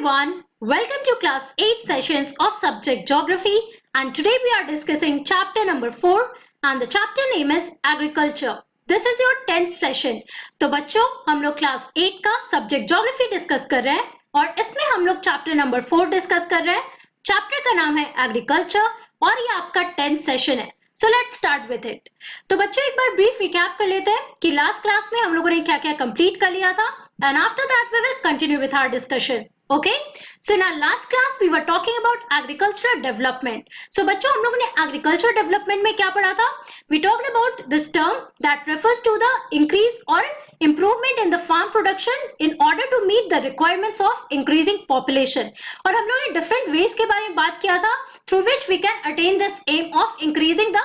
everyone, welcome to class 8 sessions of subject geography and today we are discussing chapter number 4 and the chapter name is agriculture. This is your 10th session. तो बच्चों हम लोग class 8 का subject geography discuss कर रहे हैं और इसमें हम लोग चैप्टर नंबर 4 डिस्कस कर रहे हैं. चैप्टर का नाम है एग्रीकल्चर और ये आपका 10th सेशन है. So let's start with it. तो बच्चों एक बार ब्रीफ रिकैप कर लेते हैं कि लास्ट क्लास में हम लोगों ने क्या क्या कंप्लीट कर लिया था and after that we will continue with our discussion. Okay, so in our last class we were talking about agricultural development. So बच्चों हम लोगों ने agricultural development में क्या पढ़ा था? We talked about this term that refers to the increase or improvement in the farm production in order to meet the requirements of increasing population. और हम लोगों ने different ways के बारे में बात किया था through which we can attain this aim of increasing the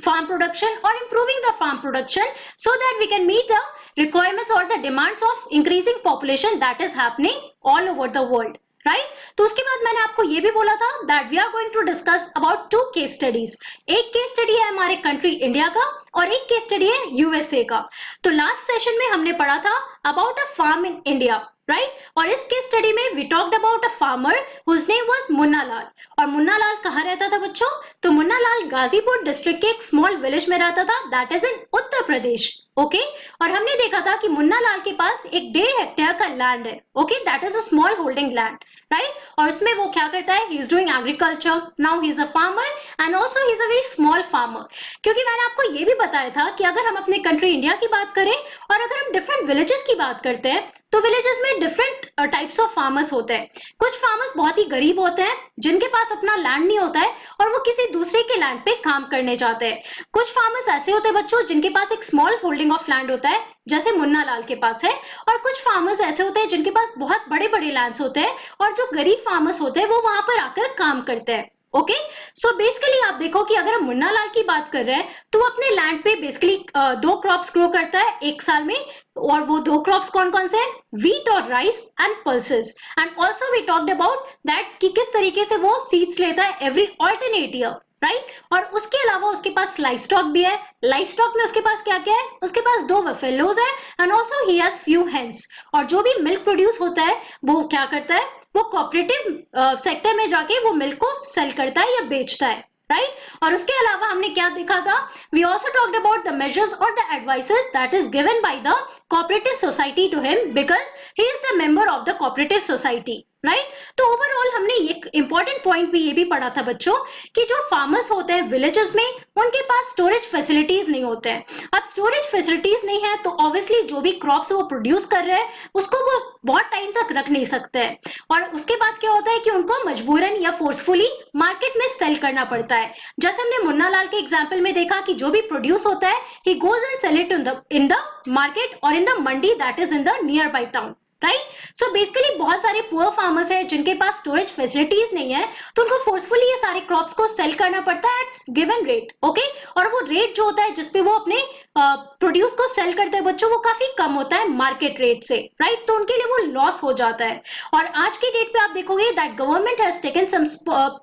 farm production or improving the farm production so that we can meet the requirements or the demands of increasing population that is happening all over the world. Right तो उसके बाद मैंने आपको ये भी बोला था that we are going to discuss about 2 case studies. एक केस स्टडी है हमारे कंट्री इंडिया का और एक केस स्टडी है यूएसए का. तो लास्ट सेशन में हमने पढ़ा था about a farm in India right और इस केस स्टडी में we talked about a farmer whose name was Munna Lal. और मुन्ना लाल कहाँ रहता था बच्चों? तो मुन्ना लाल गाजीपुर डिस्ट्रिक्ट के एक स्मॉल विलेज में रहता था that is in Uttar Pradesh. Okay और हमने देखा था कि मुन्ना लाल के पास एक 1.5 हेक्टेयर का लैंड है. Okay that is a small holding land right और उसमें वो क्या करता है? He is doing agriculture. Now he is a farmer and also he is a very small farmer. क्योंकि मैंने आपको ये भी बताया था कि अगर हम अपने कंट्री इंडिया की बात करें और अगर हम डिफरेंट विलेजेस की बात करते हैं तो विलेजेस में डिफरेंट टाइप्स ऑफ फार्मर्स होते हैं. कुछ फार्मर्स बहुत ही गरीब होते हैं जिनके पास अपना लैंड नहीं होता है और वो किसी दूसरे के लैंड पे काम करने जाते हैं. कुछ फार्मर्स ऐसे होते हैं बच्चों जिनके पास एक स्मॉल होल्डिंग ऑफ लैंड होता है जैसे मुन्ना लाल के पास है. और कुछ फार्मर्स ऐसे होते हैं जिनके पास बहुत बड़े बड़े लैंड्स होते हैं और जो गरीब फार्मर्स होते हैं वो वहां पर आकर काम करते हैं. ओके सो बेसिकली आप देखो कि अगर हम मुन्ना लाल की बात कर रहे हैं तो वो अपने लैंड पे बेसिकली 2 क्रॉप्स ग्रो करता है एक साल में और वो 2 क्रॉप्स कौन कौन से हैं? व्हीट और rice and pulses. And also we talked about that कि किस तरीके से वो सीड्स लेता है एवरी ऑल्टरनेट ईयर राइट और उसके अलावा उसके पास लाइफ स्टॉक भी है. लाइफ स्टॉक में उसके पास क्या क्या है? उसके पास 2 बफेलोज है and also he has few hens. और जो भी मिल्क प्रोड्यूस होता है वो क्या करता है? वो कोऑपरेटिव सेक्टर में जाके वो मिल्क को सेल करता है या बेचता है राइट और उसके अलावा हमने क्या देखा था? We also talked about the measures और the advices that is given by the cooperative society to him because he is the member of the cooperative society right. तो ओवरऑल हमने एक इंपॉर्टेंट पॉइंट भी ये भी पढ़ा था बच्चों कि जो फार्मर्स होते हैं विलेजेस में उनके पास स्टोरेज फैसिलिटीज नहीं होते हैं. अब स्टोरेज फैसिलिटीज नहीं है तो ऑब्वियसली जो भी क्रॉप्स वो प्रोड्यूस कर रहे हैं उसको वो बहुत टाइम तक रख नहीं सकते हैं और उसके बाद क्या होता है कि उनको मजबूरन या फोर्सफुली मार्केट में सेल करना पड़ता है. जैसे हमने मुन्ना लाल के एग्जाम्पल में देखा कि जो भी प्रोड्यूस होता है he goes and sell it in the market और in the mandi that is in the nearby town right. So basically बहुत सारे पुअर फार्मर्स हैं जिनके पास स्टोरेज फैसिलिटीज नहीं है तो उनको फोर्सफुली ये सारे क्रॉप्स को सेल करना पड़ता है एट गिवन रेट. ओके और वो रेट जो होता है जिसपे वो अपने प्रोड्यूस को सेल करते हैं बच्चों वो काफी कम होता है मार्केट रेट से राइट. तो उनके लिए वो लॉस हो जाता है. और आज के डेट पे आप देखोगे that government has taken some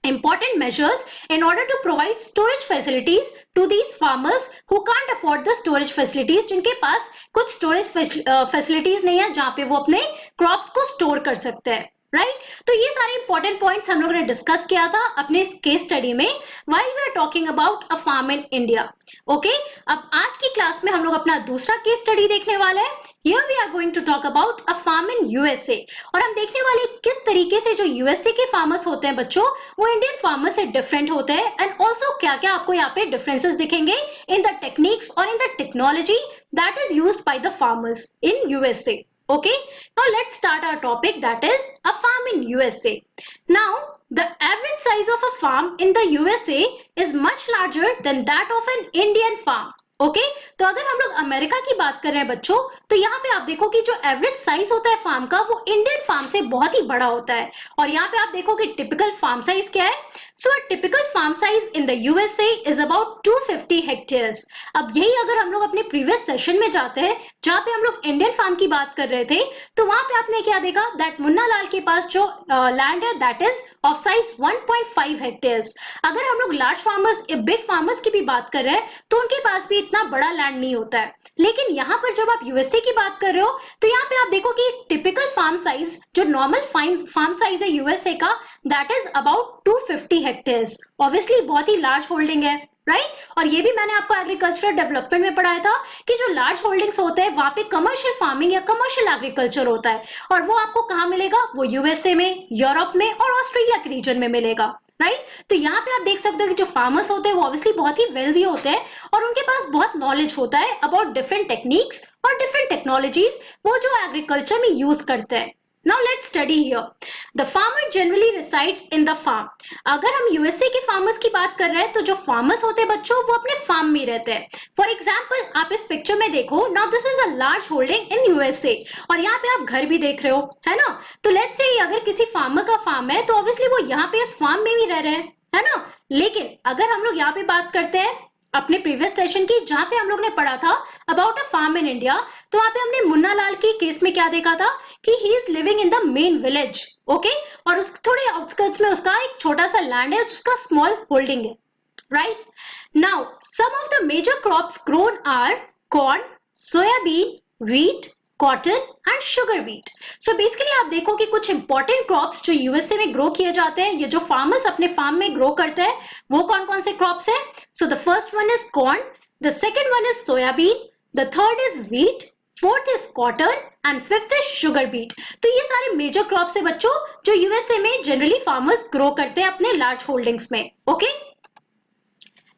important measures in order to provide storage facilities to these farmers who can't afford the storage facilities. जिनके पास कुछ storage facilities नहीं है जहां पे वो अपने crops को store कर सकते हैं राइट. तो ये सारे इंपॉर्टेंट पॉइंट्स हम लोगों ने डिस्कस किया था अपने इस केस स्टडी में while we are talking about a farm in India. Okay अब आज की क्लास में हम लोग अपना दूसरा केस स्टडी देखने वाले हैं. Here we are going to talk about a farm in USA और हम देखने वाले किस तरीके से जो यूएसए के फार्मर्स होते हैं बच्चों वो इंडियन फार्मर से डिफरेंट होते हैं एंड ऑल्सो क्या क्या आपको यहाँ पे डिफरेंसेस दिखेंगे इन द टेक्निक्स और in the technology that is used by the farmers in USA. Okay, now let's start our topic that is a farm in USA. Now, the average size of a farm in the USA is much larger than that of an Indian farm. Okay तो अगर हम लोग America की बात कर रहे हैं बच्चों तो यहाँ पे आप देखो कि जो एवरेज साइज होता है फार्म का वो इंडियन फार्म से बहुत ही बड़ा होता है. और यहाँ पे आप देखो कि टिपिकल फार्म साइज क्या है. So a typical farm size in the USA is about 250 hectares. अब यही अगर हम लोग अपने प्रीवियस सेशन में जाते हैं जहाँ पे हम लोग इंडियन फार्म की बात कर रहे थे तो वहां पे आपने क्या देखा दैट मुन्ना लाल के पास जो लैंड है that is of size 1.5 hectares. अगर हम लोग लार्ज फार्मर्स बिग फार्मर्स की भी बात कर रहे हैं तो उनके पास भी इतना बड़ा लैंड नहीं होता है। लेकिन यहाँ पर जब आप यूएसए की बात कर रहे हो तो यहाँ पे आप देखो कि एक टिपिकल फार्म साइज, जो नॉर्मल फार्म साइज है यूएसए का, that is about 250 hectares. Obviously बहुत ही लार्ज होल्डिंग है, राइट। और ये भी मैंने आपको एग्रीकल्चरल डेवलपमेंट में पढ़ाया था कि जो लार्ज होल्डिंग्स होते हैं वहां पे कमर्शियल फार्मिंग या कमर्शियल एग्रीकल्चर होता है, और वो आपको कहाँ मिलेगा? वो यूएसए में, यूरोप में और ऑस्ट्रेलिया के रीजन में मिलेगा, राइट। तो यहाँ पे आप देख सकते हो कि जो फार्मर्स होते हैं वो ऑब्वियसली बहुत ही वेल्दी होते हैं और उनके पास बहुत नॉलेज होता है अबाउट डिफरेंट टेक्निक्स और डिफरेंट टेक्नोलॉजीज वो जो एग्रीकल्चर में यूज करते हैं। Now let's study here. The farmer generally resides in the farm. अगर हम यूएसए के फार्मर्स की बात कर रहे हैं तो जो फार्मर्स होते हैं बच्चों वो अपने फार्म में रहते हैं। फॉर एग्जाम्पल आप इस पिक्चर में देखो, now this is a large holding in USA और यहाँ पे आप घर भी देख रहे हो, है ना। तो लेट्स से अगर किसी फार्मर का फार्म है तो ऑब्वियसली वो यहाँ पे इस फार्म में भी रह रहे हैं, है ना। लेकिन अगर हम लोग यहाँ पे बात करते हैं अपने प्रीवियस सेशन की, जहां पे हम लोग ने पढ़ा था about a farm in India, तो वहां पे हमने मुन्ना लाल की केस में क्या देखा था कि he is living in the main village, okay, और उस थोड़े आउटस्कर्ट्स में उसका एक छोटा सा लैंड है, उसका स्मॉल होल्डिंग है, right. Now some of the major crops grown are corn, soybean, wheat, cotton and sugar beet. So basically आप देखो कि कुछ इंपॉर्टेंट क्रॉप्स जो यूएसए में ग्रो किए जाते हैं, ये जो फार्मर्स अपने फार्म में ग्रो करते हैं, वो कौन कौन से क्रॉप्स है? So the first one is corn, the second one is soybean, the third is wheat, fourth is cotton and fifth is sugar beet. तो ये सारे मेजर क्रॉप्स है बच्चों जो यूएसए में जनरली फार्मर्स ग्रो करते हैं अपने लार्ज होल्डिंग्स में, okay.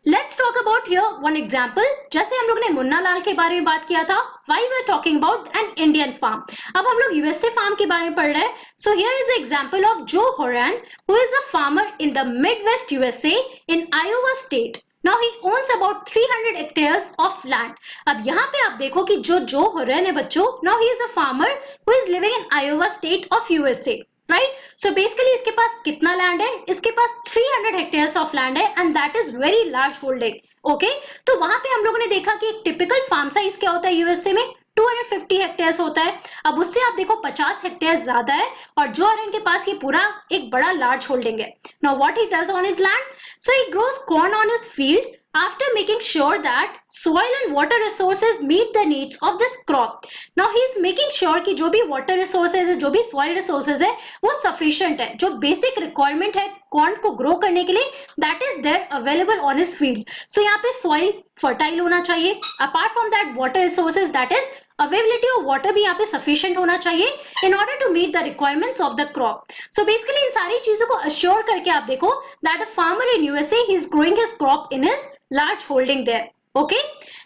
Let's talk about here one example. जैसे हम लोग ने मुन्ना लाल के बारे में बात किया था, why we are talking about an Indian farm. अब हम लोग यूएसए फार्म के बारे में पढ़ रहे हैं. So here is the example of Joe Horan, who is a farmer in the Midwest USA in Iowa state. Now he owns about 300 hectares of land. अब यहाँ पे आप देखो कि जो होरन है बच्चों, now he is a farmer who is living in Iowa state of USA. Right. So basically इसके पास कितना लैंड है? इसके पास 300 हेक्टेयर्स ऑफ लैंड है and that is very large holding, okay. तो वहां पे हम लोगों ने देखा कि एक टिपिकल फार्म साइज क्या होता है यूएसए में? 250 हेक्टेयर्स होता है। अब उससे आप देखो 50 हेक्टेयर्स ज्यादा है और जो अरन के पास ये पूरा एक बड़ा लार्ज होल्डिंग है। Now what he does on his land? So he grows corn on his field after making sure that soil and water resources meet the needs of this crop. Now he is making sure कि जो भी water resources है, जो भी soil resources है, वो sufficient है, जो basic requirement है कॉर्न को ग्रो करने के लिए, that is there available on his field. So यहाँ पे soil fertile होना चाहिए, apart from that water resources, that is availability of water भी यहाँ पे sufficient होना चाहिए in order to meet the requirements of the crop. So basically इन सारी चीजों को assure करके आप देखो that a farmer in USA he is growing his crop in his large holding there, okay.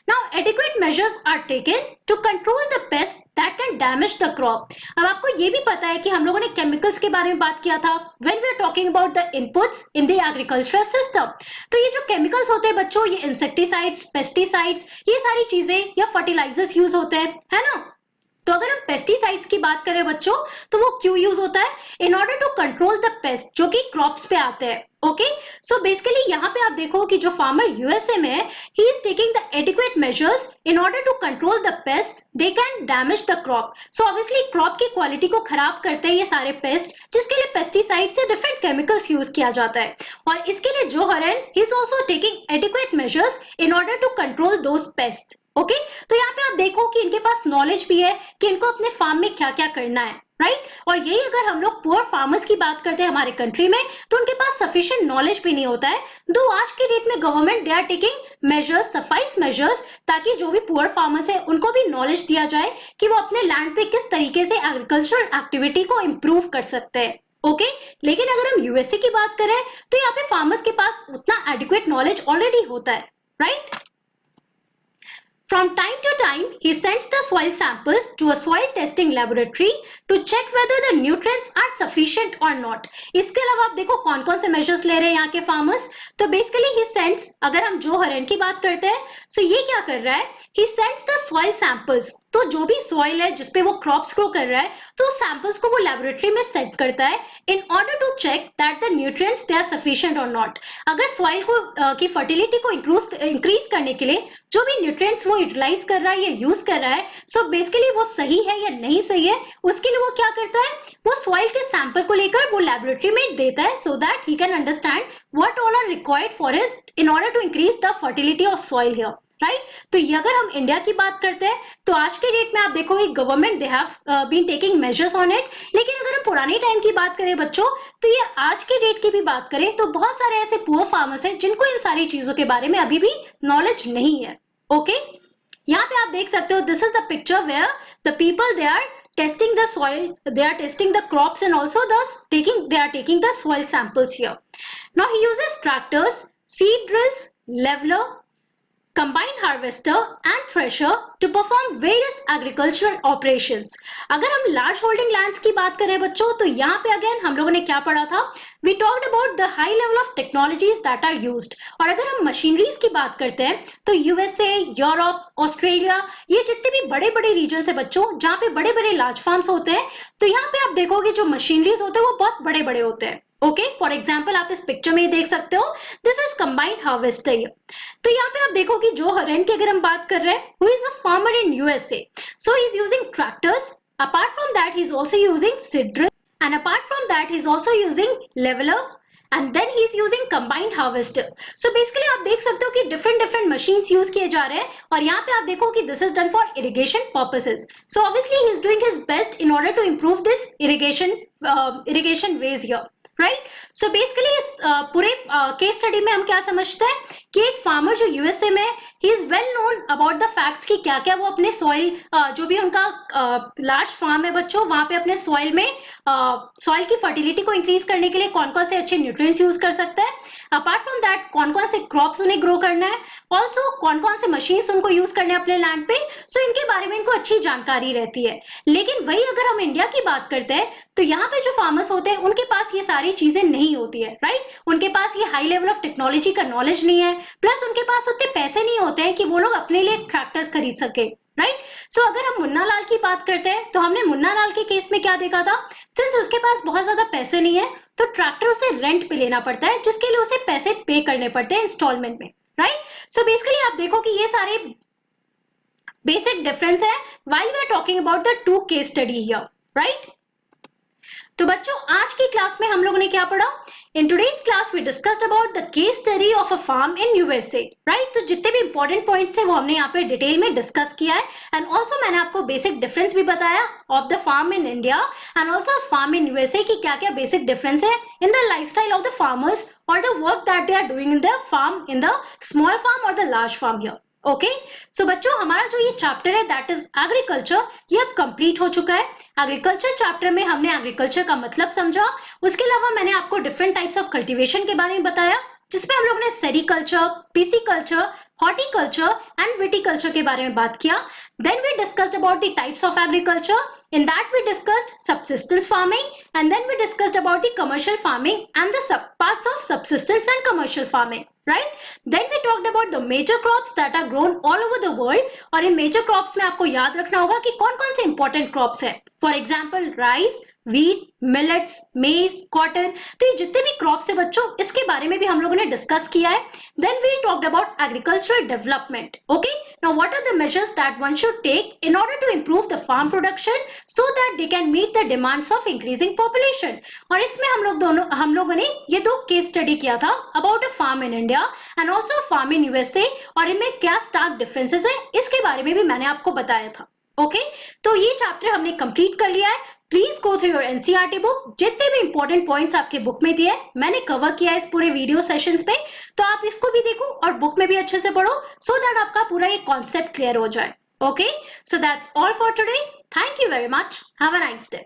Now adequate measures are taken to control the pests that can damage the crop. अब आपको ये भी पता है कि हम लोगों ने केमिकल्स के बारे में बात किया था when we are talking about the inputs in the agricultural system. तो ये जो केमिकल्स होते हैं बच्चों, ये इंसेक्टिसाइड्स, पेस्टिसाइड्स, ये सारी चीजें या फर्टिलाइजर्स यूज होते हैं, है ना। तो अगर हम पेस्टिसाइड्स की बात करें बच्चों तो वो क्यों यूज होता है? In order to control the pest जो कि क्रॉप्स पे आते हैं, ओके। सो बेसिकली यहाँ पे आप देखो कि जो फार्मर यूएसए में है, he is taking the adequate measures in order to control the pest they can damage the crop. So obviously crop की क्वालिटी को खराब करते हैं ये सारे पेस्ट, जिसके लिए पेस्टिसाइड से डिफरेंट केमिकल्स यूज किया जाता है। और इसके लिए जो हरन he is also taking adequate measures in order to control those pest, okay. तो यहाँ पे आप देखो कि इनके पास नॉलेज भी है कि इनको अपने फार्म में क्या क्या करना है, राइट। और यही अगर हम लोग पुअर फार्मर्स की बात करते हैं हमारे कंट्री में, तो उनके पास सफिशिएंट नॉलेज भी नहीं होता है। दो आज की डेट में government they are taking measures, suffice measures, ताकि जो भी पुअर फार्मर्स है उनको भी नॉलेज दिया जाए कि वो अपने लैंड पे किस तरीके से एग्रीकल्चरल एक्टिविटी को इम्प्रूव कर सकते हैं, ओके। लेकिन अगर हम यूएसए की बात करें तो यहाँ पे फार्मर्स के पास उतना एडिक्वेट नॉलेज ऑलरेडी होता है, right. From time to time, he sends the soil samples to a soil testing laboratory to check whether the nutrients are sufficient or not. इसके अलावा आप देखो कौन कौन से measures ले रहे हैं यहाँ के farmers. तो basically he sends, अगर हम जो हरन की बात करते हैं, so ये क्या कर रहा है? He sends the soil samples. तो जो भी soil है जिसपे वो crops grow कर रहा है, तो samples को वो laboratory में set करता है in order to check that the nutrients they are sufficient or not. अगर soil को की fertility को increase करने के लिए जो भी न्यूट्रिएंट्स वो यूटिलाइज कर रहा है या यूज कर रहा है, सो बेसिकली वो सही है या नहीं सही है, उसके लिए वो क्या करता है? वो सॉइल के सैंपल को लेकर वो लैबोरेटरी में देता है so that he can understand what all are required for his in order to increase the fertility of soil here, right. तो ये अगर हम इंडिया की बात करते हैं तो आज के डेट में आप देखोगे government they have been taking measures on it. लेकिन अगर हम पुराने टाइम की बात करें बच्चों, तो ये आज के डेट की भी बात करें तो बहुत सारे ऐसे पुअर फार्मर्स हैं जिनको इन सारी चीजों के बारे में अभी भी नॉलेज नहीं है। ओके, यहाँ पे आप देख सकते हो, this is the picture where the people they are testing the soil, they are testing the crops and also they are taking the soil samples here. Now he uses tractors, seed drills, leveler, combine harvester and thresher to perform various agricultural operations. अगर हम large holding lands की बात करें बच्चों, तो यहाँ पे again हम लोगों ने क्या पढ़ा था? We talked about the high level of technologies that are used. और अगर हम मशीनरीज की बात करते हैं तो USA, यूरोप, ऑस्ट्रेलिया, ये जितने भी बड़े बड़े रीजन है बच्चों जहाँ पे बड़े बड़े लार्ज फार्म्स होते हैं, तो यहाँ पे आप देखोगे जो मशीनरीज होते हैं वो बहुत बड़े बड़े होते हैं। ओके, फॉर एग्जाम्पल आप इस पिक्चर में देख सकते हो, दिस इज कंबाइंड हार्वेस्टर। तो यहाँ पे आप देखो कि जो हरेन की अगर हम बात कर रहे हैं, who is a farmer in USA, so he is using tractors, apart from that he is also using seed drill, and apart from that he is also using leveller, and then he is using combined harvester. So basically आप देख सकते हो कि different machines use किए जा रहे हैं, और यहाँ पे आप देखो कि this is done for irrigation purposes. So obviously he is doing his best in order to improve this irrigation ways here. Right. So basically इस पूरे केस स्टडी में हम क्या समझते हैं कि एक फार्मर जो यूएसए में, he is well known about the facts कि क्या क्या वो अपने सॉइल, जो भी उनका लार्ज फार्म है बच्चों, वहां पे अपने सॉइल में सॉइल की फर्टिलिटी को इंक्रीज करने के लिए कौन कौन से अच्छे न्यूट्रिएंट्स यूज कर सकते हैं, अपार्ट फ्रॉम दैट कौन कौन से क्रॉप्स उन्हें ग्रो करना है, ऑल्सो कौन कौन से मशीन्स उनको यूज करने हैं अपने लैंड पे। सो इनके बारे में इनको अच्छी जानकारी रहती है। लेकिन वही अगर हम इंडिया की बात करते हैं तो यहाँ पे जो फार्मर्स होते हैं उनके पास ये सारी चीजें नहीं होती है, राइट। उनके पास ये हाई लेवल ऑफ टेक्नोलॉजी का नॉलेज नहीं है, प्लस उनके पास उतने पैसे नहीं होते हैं कि वो लोग अपने लिए ट्रैक्टर्स खरीद सके, राइट। सो अगर हम मुन्ना लाल की बात करते हैं तो हमने मुन्ना लाल के केस में क्या देखा था, सिंस उसके पास बहुत ज्यादा पैसे नहीं है तो ट्रैक्टर उसे रेंट पे लेना पड़ता है, जिसके लिए उसे पैसे पे करने पड़ते हैं इंस्टॉलमेंट में, राइट। सो बेसिकली आप देखो कि ये सारे बेसिक डिफरेंस है while we are talking about the two case study here, right. तो बच्चों आज की क्लास में हम लोगों ने क्या पढ़ा, in today's class we discussed about the case study of a farm in USA, right. तो जितने भी इंपॉर्टेंट पॉइंट्स है वो हमने यहाँ पे डिटेल में डिस्कस किया है, एंड ऑल्सो मैंने आपको बेसिक डिफरेंस भी बताया of the farm in India and also farm in USA की क्या क्या बेसिक डिफरेंस है in the lifestyle of the farmers और the work that they are doing in the farm, in the small farm और the large farm here. Okay, so बच्चों हमारा जो ये चैप्टर है दैट इज एग्रीकल्चर, ये अब कंप्लीट हो चुका है। एग्रीकल्चर चैप्टर में हमने एग्रीकल्चर का मतलब समझा, उसके अलावा मैंने आपको डिफरेंट टाइप्स ऑफ कल्टीवेशन के बारे में बताया, जिसमें हम लोग ने sericulture, pisciculture, horticulture and viticulture के बारे में बात किया। Then we discussed about the types of agriculture, in that we discussed subsistence farming, and then we discussed about the commercial farming and the sub parts of subsistence and commercial farming, right? Then we talked about the major crops that are grown all over the world, और इन major crops में आपको याद रखना होगा कि कौन कौन से important crops है, for example rice, wheat, millets, maize, cotton। तो ये जितने भी क्रॉप्स है बच्चों इसके बारे में भी हम लोगों ने डिस्कस किया है। Then we talked about agricultural development. Okay, now what are the measures that one should take in order to improve the farm production so that they can meet the demands of increasing population? और इसमें हम लोगों ने ये दो case study किया था about a farm in India and also a farm in USA, और इनमें क्या stark differences है इसके बारे में भी मैंने आपको बताया था। ओके, तो ये चैप्टर हमने कंप्लीट कर लिया है। Please go through your NCERT book, जितने भी इंपॉर्टेंट पॉइंट्स आपके बुक में दिए मैंने कवर किया है इस पूरे वीडियो सेशंस पे, तो आप इसको भी देखो और बुक में भी अच्छे से पढ़ो सो दैट आपका पूरा ये कॉन्सेप्ट क्लियर हो जाए। Okay, so that's all for today. Thank you very much, have a nice day.